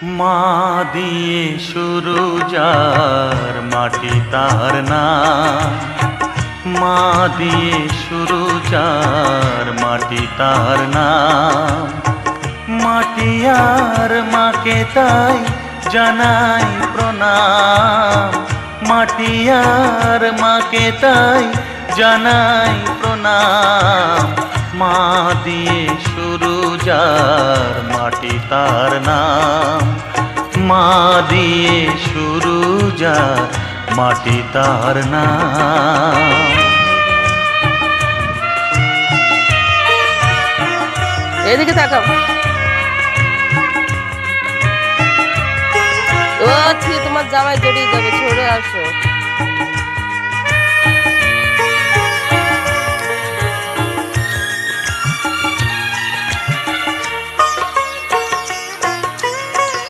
মা দিয়ে শুরু যার মাটি তার নাম, মা দিয়ে শুরু যার মাটি তার নাম। মাটি আর মাকে তাই জানাই প্রণাম, মাটি আর মাকে তাই জানাই প্রণাম। মা দিয়ে শুরু যার মাটি তার নাম, মা দিয়ে শুরু যার মাটি তার নাম। এদিকে তাকাও। ও আজকে তোমার জামাই জড়িয়ে যাবে, সরে আসো।